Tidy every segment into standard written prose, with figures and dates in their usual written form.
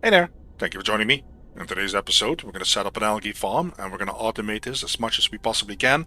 Hey there, thank you for joining me. In today's episode, we're going to set up an algae farm and we're going to automate this as much as we possibly can.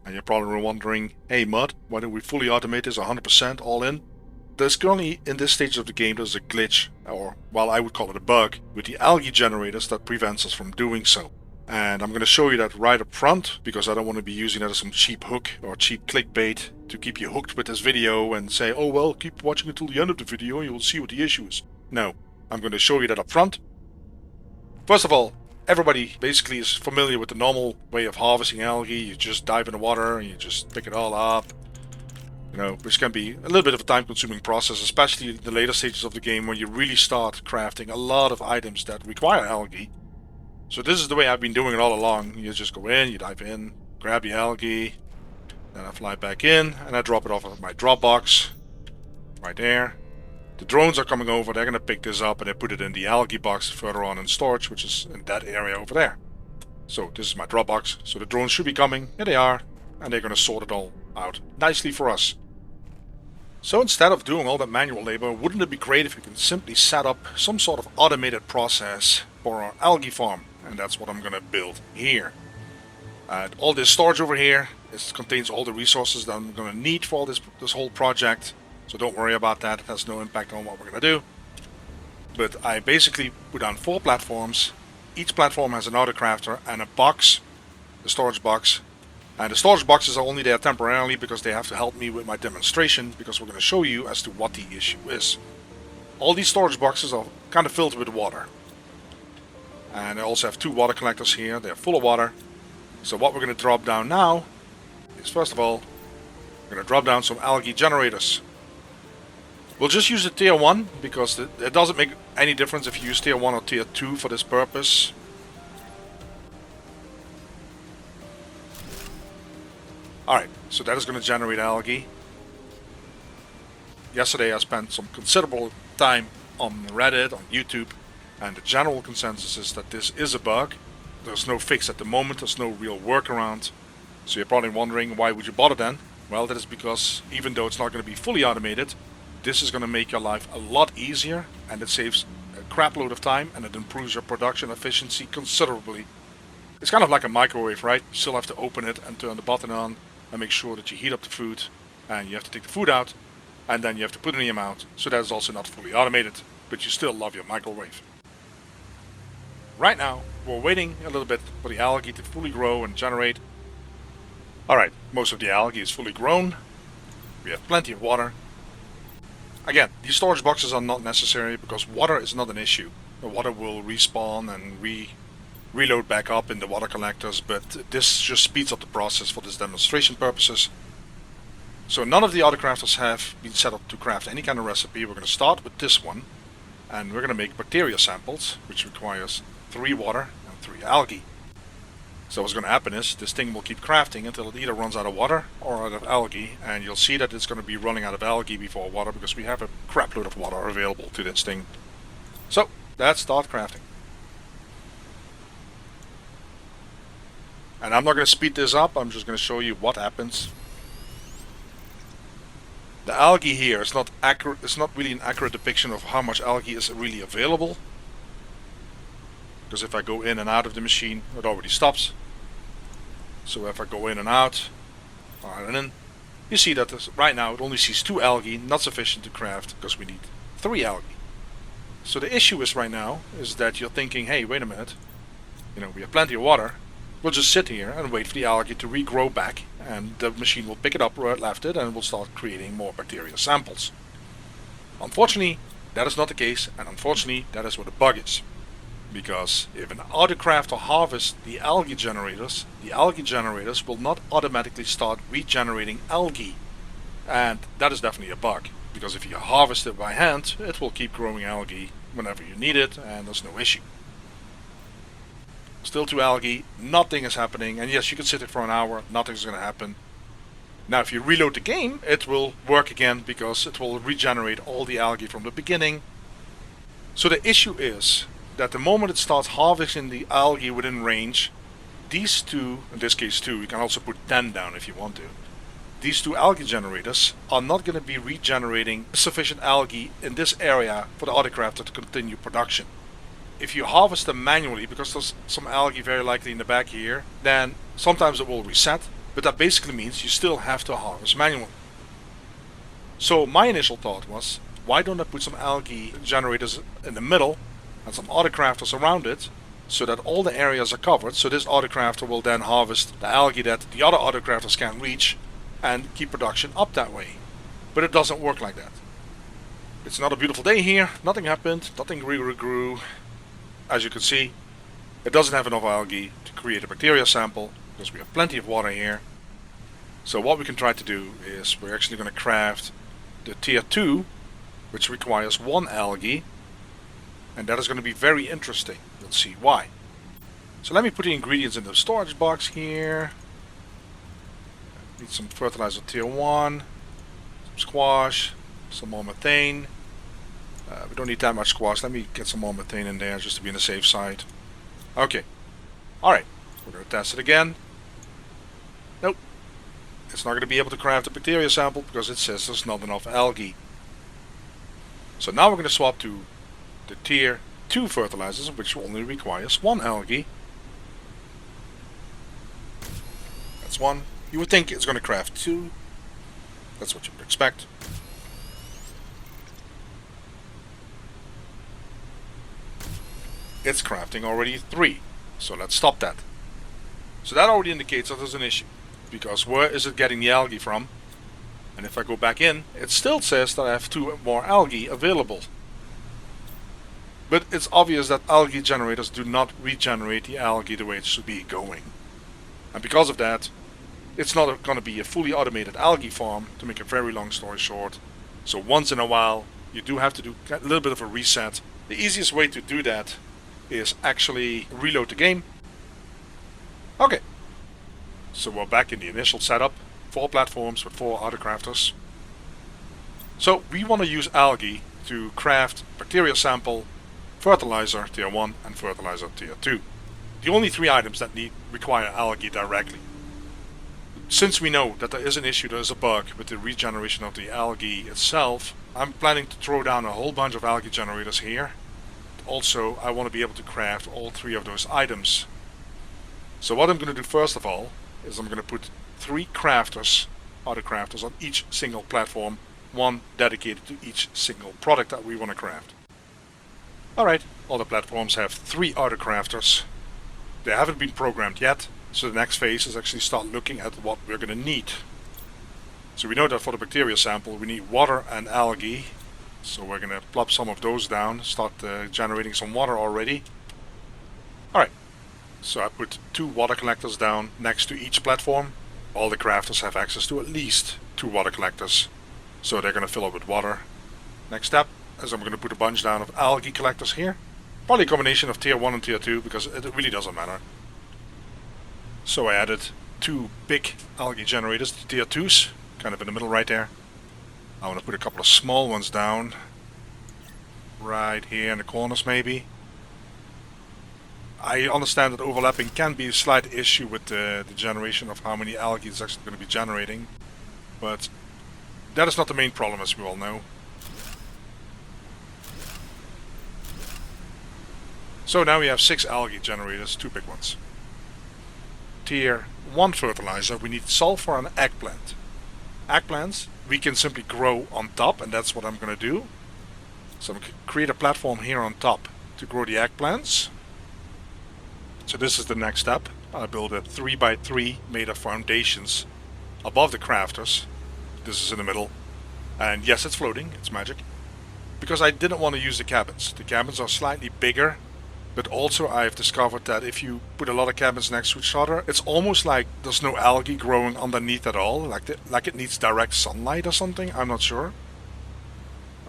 And you're probably wondering, hey Mud, why don't we fully automate this 100% all in? There's currently, in this stage of the game, there's a glitch, or well, I would call it a bug, with the algae generators that prevents us from doing so. And I'm going to show you that right up front, because I don't want to be using that as some cheap hook or cheap clickbait to keep you hooked with this video and say, oh well, keep watching until the end of the video and you'll see what the issue is. No, I'm going to show you that up front. First of all, everybody basically is familiar with the normal way of harvesting algae. You just dive in the water and you just pick it all up. Which can be a little bit of a time-consuming process, especially in the later stages of the game when you really start crafting a lot of items that require algae. So this is the way I've been doing it all along. You just go in, you dive in, grab the algae, then I fly back in and I drop it off of my drop box right there. The drones are coming over, they're going to pick this up and they put it in the algae box further on in storage, which is in that area over there. So this is my drop box, so the drones should be coming, here they are, and they're going to sort it all out nicely for us. So instead of doing all that manual labor, wouldn't it be great if we can simply set up some sort of automated process for our algae farm? And that's what I'm going to build here. All this storage over here, it contains all the resources that I'm going to need for this whole project. So don't worry about that, it has no impact on what we're going to do. But I basically put down 4 platforms. Each platform has an autocrafter and a box, the storage box. And the storage boxes are only there temporarily because they have to help me with my demonstration, because we're going to show you as to what the issue is. All these storage boxes are kind of filled with water. And I also have 2 water collectors here, they're full of water. So what we're going to drop down now is, first of all, we're going to drop down some algae generators. We'll just use the tier 1 because it doesn't make any difference if you use tier 1 or tier 2 for this purpose. Alright, so that is going to generate algae. Yesterday I spent some considerable time on Reddit, on YouTube, and the general consensus is that this is a bug. There's no fix at the moment, there's no real workaround. So you're probably wondering, why would you bother then? Well, that is because even though it's not going to be fully automated, this is going to make your life a lot easier, and it saves a crap load of time and it improves your production efficiency considerably. It's kind of like a microwave, right? You still have to open it and turn the button on and make sure that you heat up the food, and you have to take the food out and then you have to put in the amount. So that is also not fully automated, but you still love your microwave. Right now we're waiting a little bit for the algae to fully grow and generate. Alright, most of the algae is fully grown. We have plenty of water. Again, these storage boxes are not necessary because water is not an issue. The water will respawn and reload back up in the water collectors, but this just speeds up the process for this demonstration purposes. So none of the autocrafters have been set up to craft any kind of recipe. We're going to start with this one, and we're going to make bacteria samples, which requires 3 water and 3 algae. So what's going to happen is this thing will keep crafting until it either runs out of water or out of algae, and you'll see that it's going to be running out of algae before water because we have a crap load of water available to this thing. So let's start crafting. And I'm not going to speed this up, I'm just going to show you what happens. The algae here is not accurate, it's not really an accurate depiction of how much algae is really available. Because if I go in and out of the machine, it already stops. So if I go in and out, you see that right now it only sees 2 algae, not sufficient to craft because we need 3 algae. So the issue is right now is that you're thinking, hey, wait a minute, we have plenty of water. We'll just sit here and wait for the algae to regrow back, and the machine will pick it up where it left it and will start creating more bacteria samples. Unfortunately, that is not the case, and unfortunately, that is where the bug is. Because if an autocrafter harvests the algae generators will not automatically start regenerating algae. And that is definitely a bug, because if you harvest it by hand, it will keep growing algae whenever you need it, and there's no issue. Still 2 algae, nothing is happening, and yes, you can sit it for an hour, nothing's going to happen. Now if you reload the game, it will work again because it will regenerate all the algae from the beginning. So the issue is that the moment it starts harvesting the algae within range, these 2, in this case 2, you can also put 10 down if you want to. These 2 algae generators are not going to be regenerating sufficient algae in this area for the autocrafter to continue production. if you harvest them manually, because there's some algae very likely in the back here, then sometimes it will reset, but that basically means you still have to harvest manually. So my initial thought was, why don't I put some algae generators in the middle and some autocrafters around it, so that all the areas are covered, so this autocrafter will then harvest the algae that the other autocrafters can't reach and keep production up that way. But it doesn't work like that. It's not a beautiful day here, nothing happened, nothing really grew. As you can see, it doesn't have enough algae to create a bacteria sample, because we have plenty of water here. So what we can try to do is we're actually going to craft the tier 2, which requires 1 algae, and that is going to be very interesting. We'll see why. So let me put the ingredients in the storage box here. Need some fertilizer tier 1, some squash, some more methane. We don't need that much squash. Let me get some more methane in there just to be on the safe side. Okay. Alright. We're going to test it again. Nope. It's not going to be able to craft a bacteria sample because it says there's not enough algae. So now we're going to swap to the tier 2 fertilizers, which only requires 1 algae. That's 1. You would think it's going to craft 2. That's what you would expect. It's crafting already 3. So let's stop that. So that already indicates that there's an issue. Because where is it getting the algae from? And if I go back in, it still says that I have 2 more algae available. But it's obvious that algae generators do not regenerate the algae the way it should be going. And because of that, it's not going to be a fully automated algae farm, to make a very long story short. So once in a while, you do have to do a little bit of a reset. The easiest way to do that is actually reload the game. Okay. So we're back in the initial setup. 4 platforms with 4 autocrafters. So we want to use algae to craft bacteria sample, fertilizer tier 1 and fertilizer tier 2. The only 3 items that require algae directly. Since we know that there is an issue, there is a bug with the regeneration of the algae itself, I'm planning to throw down a whole bunch of algae generators here. Also, I want to be able to craft all 3 of those items. So what I'm going to do first of all is I'm going to put 3 crafters, autocrafters, on each single platform, 1 dedicated to each single product that we want to craft. Alright, all the platforms have 3 autocrafters. They haven't been programmed yet, so the next phase is actually start looking at what we're going to need. So we know that for the bacteria sample we need water and algae. So we're going to plop some of those down, start generating some water already. Alright, so I put 2 water collectors down next to each platform. All the crafters have access to at least 2 water collectors, so they're going to fill up with water. Next step is I'm going to put a bunch down of algae collectors here. Probably a combination of tier 1 and tier 2, because it really doesn't matter. So I added 2 big algae generators, the tier 2s, kind of in the middle right there. I want to put a couple of small ones down, right here in the corners maybe. I understand that overlapping can be a slight issue with the generation of how many algae is actually going to be generating, but that is not the main problem, as we all know. So now we have 6 algae generators, 2 big ones. Tier 1 fertilizer, we need sulfur and eggplant. Eggplants we can simply grow on top, and that's what I'm going to do. So I'm going to create a platform here on top to grow the eggplants. So this is the next step. I build a 3x3 made of foundations above the crafters. This is in the middle. And yes, it's floating, it's magic. Because I didn't want to use the cabins. The cabins are slightly bigger, but also I've discovered that if you put a lot of cabins next to each other, it's almost like there's no algae growing underneath at all, like it needs direct sunlight or something, I'm not sure.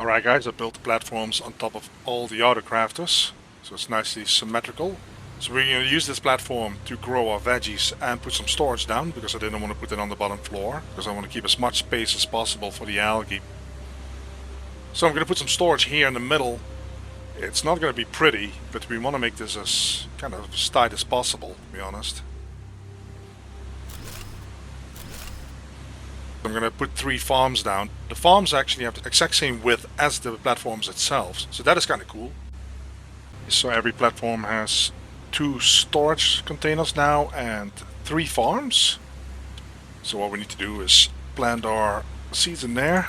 Alright guys, I built the platforms on top of all the other crafters, so it's nicely symmetrical. So we're going to use this platform to grow our veggies and put some storage down, because I didn't want to put it on the bottom floor, because I want to keep as much space as possible for the algae. So I'm going to put some storage here in the middle. It's not going to be pretty, but we want to make this as kind of as tight as possible, to be honest. I'm going to put 3 farms down. The farms actually have the exact same width as the platforms itself, so that is kind of cool. So every platform has 2 storage containers now and 3 farms. So what we need to do is plant our seeds in there.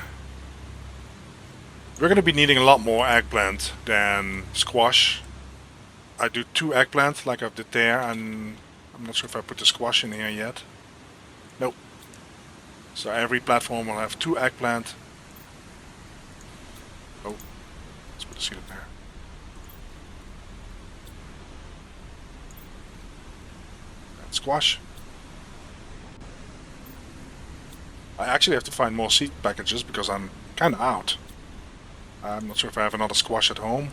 We're going to be needing a lot more eggplant than squash. I do 2 eggplant like I did there, and I'm not sure if I put the squash in here yet. Nope. So every platform will have 2 eggplant. Oh, let's put the seed in there. And squash. I actually have to find more seed packages because I'm kind of out. I'm not sure if I have another squash at home.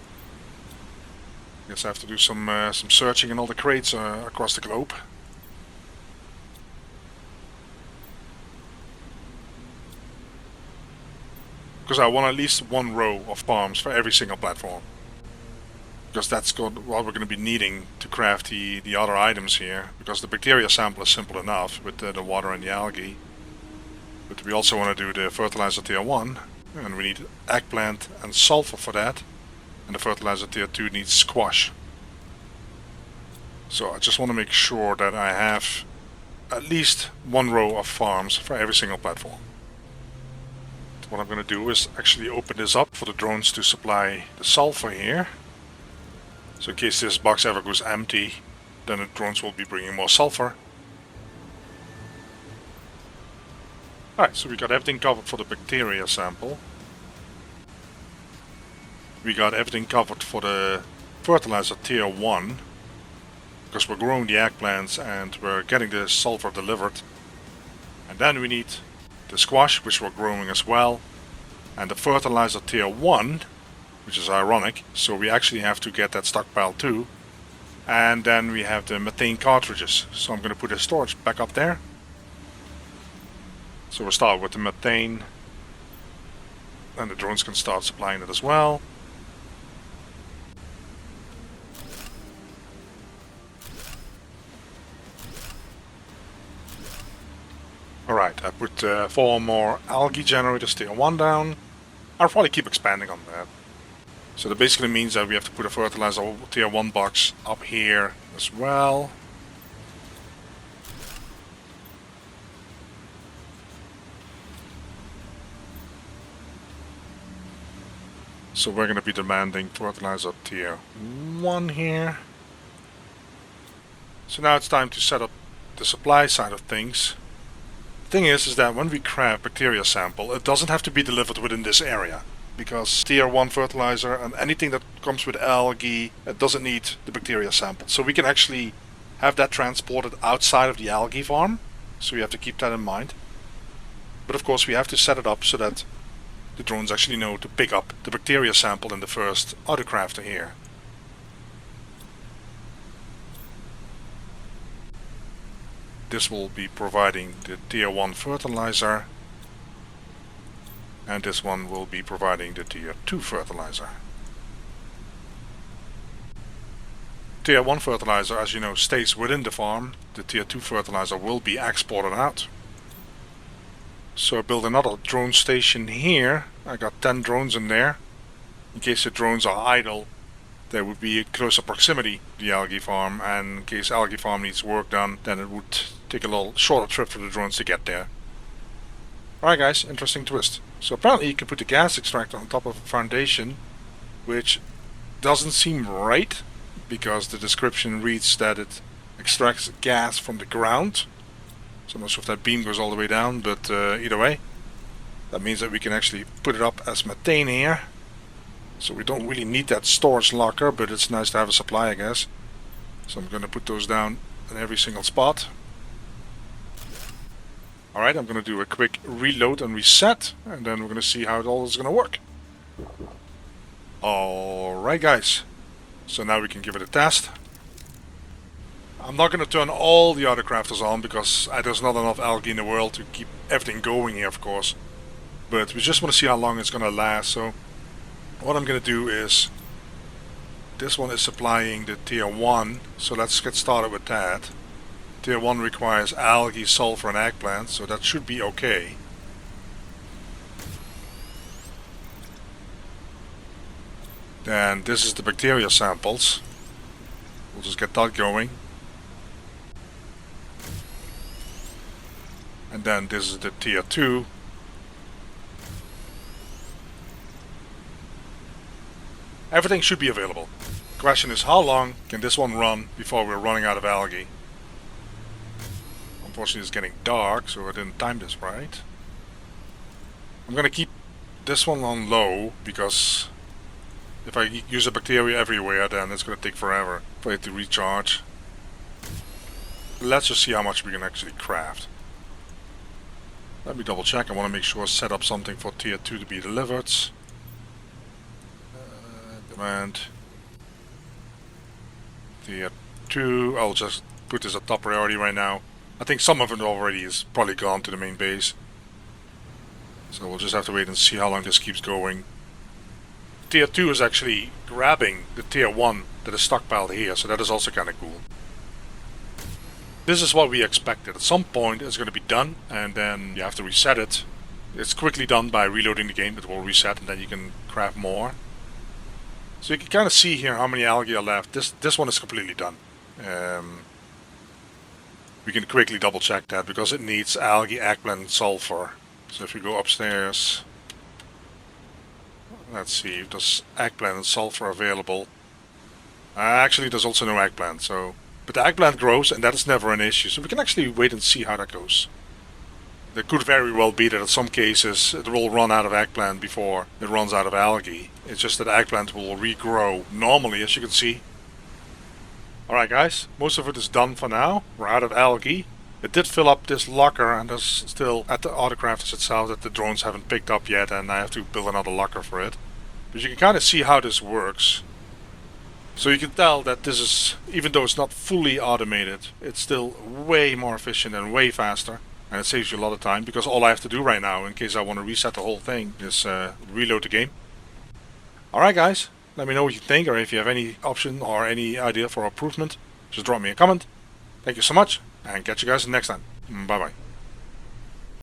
Guess I have to do some searching in all the crates across the globe. Because I want at least 1 row of farms for every single platform. Because that's what we're going to be needing to craft the other items here. Because the bacteria sample is simple enough with the water and the algae. But we also want to do the fertilizer tier 1. And we need eggplant and sulfur for that. And the fertilizer tier 2 needs squash. So I just want to make sure that I have at least 1 row of farms for every single platform. What I'm going to do is actually open this up for the drones to supply the sulfur here. So in case this box ever goes empty, then the drones will be bringing more sulfur. Alright, so we got everything covered for the bacteria sample. We got everything covered for the fertilizer tier 1. Because we're growing the eggplants and we're getting the sulfur delivered. And then we need the squash, which we're growing as well. And the fertilizer tier 1, which is ironic. So we actually have to get that stockpile too. And then we have the methane cartridges. So I'm going to put the storage back up there. So we'll start with the methane, and the drones can start supplying it as well. Alright, I put 4 more algae generators tier 1 down. I'll probably keep expanding on that. So that basically means that we have to put a fertilizer tier 1 box up here as well. So we're going to be demanding fertilizer tier 1 here. So now it's time to set up the supply side of things. The thing is that when we craft bacteria sample, it doesn't have to be delivered within this area. Because tier 1 fertilizer and anything that comes with algae, it doesn't need the bacteria sample. So we can actually have that transported outside of the algae farm. So we have to keep that in mind. But of course we have to set it up so that the drones actually know to pick up the bacteria sample in the first autocrafter here. This will be providing the tier 1 fertilizer, and this one will be providing the tier 2 fertilizer. Tier 1 fertilizer, as you know, stays within the farm. The tier 2 fertilizer will be exported out. So I built another drone station here. I got 10 drones in there. In case the drones are idle, they would be in closer proximity to the algae farm, and in case algae farm needs work done, then it would take a little shorter trip for the drones to get there. Alright guys, interesting twist. So apparently you can put the gas extractor on top of a foundation, which doesn't seem right, because the description reads that it extracts gas from the ground. So I'm not sure if that beam goes all the way down, but either way, that means that we can actually put it up as methane here. So we don't really need that storage locker, but it's nice to have a supply, I guess. So I'm going to put those down in every single spot. Alright, I'm going to do a quick reload and reset, and then we're going to see how it all is going to work. Alright guys, so now we can give it a test. I'm not going to turn all the other crafters on because there's not enough algae in the world to keep everything going here, of course. But we just want to see how long it's going to last. So what I'm going to do is, this one is supplying the tier 1, so let's get started with that. Tier 1 requires algae, sulfur and eggplant, so that should be okay. Then this is the bacteria samples. We'll just get that going. And then this is the tier 2. Everything should be available. The question is, how long can this one run before we're running out of algae? Unfortunately it's getting dark, so I didn't time this right. I'm gonna keep this one on low, because if I use a bacteria everywhere, then it's gonna take forever for it to recharge. Let's just see how much we can actually craft. Let me double check. I want to make sure I set up something for tier 2 to be delivered. Demand tier 2. I'll just put this at top priority right now. I think some of it already is probably gone to the main base. So we'll just have to wait and see how long this keeps going. Tier 2 is actually grabbing the tier 1 that is stockpiled here, so that is also kind of cool. This is what we expected. At some point it's going to be done, and then you have to reset it. It's quickly done by reloading the game. It will reset, and then you can craft more. So you can kind of see here how many algae are left. This one is completely done. We can quickly double check that because it needs algae, eggplant, and sulfur. So if you go upstairs, let's see if there's eggplant and sulfur available. Actually, there's also no eggplant. But the eggplant grows, and that is never an issue. So we can actually wait and see how that goes. There could very well be that in some cases it will run out of eggplant before it runs out of algae. It's just that eggplant will regrow normally, as you can see. Alright guys, most of it is done for now. We're out of algae. It did fill up this locker, and there's still at the autocrafters itself that the drones haven't picked up yet, and I have to build another locker for it. But you can kind of see how this works. So you can tell that this is, even though it's not fully automated, it's still way more efficient and way faster. And it saves you a lot of time, because all I have to do right now, in case I want to reset the whole thing, is reload the game. Alright guys, let me know what you think, or if you have any option or any idea for improvement, just drop me a comment. Thank you so much, and catch you guys next time. Bye bye.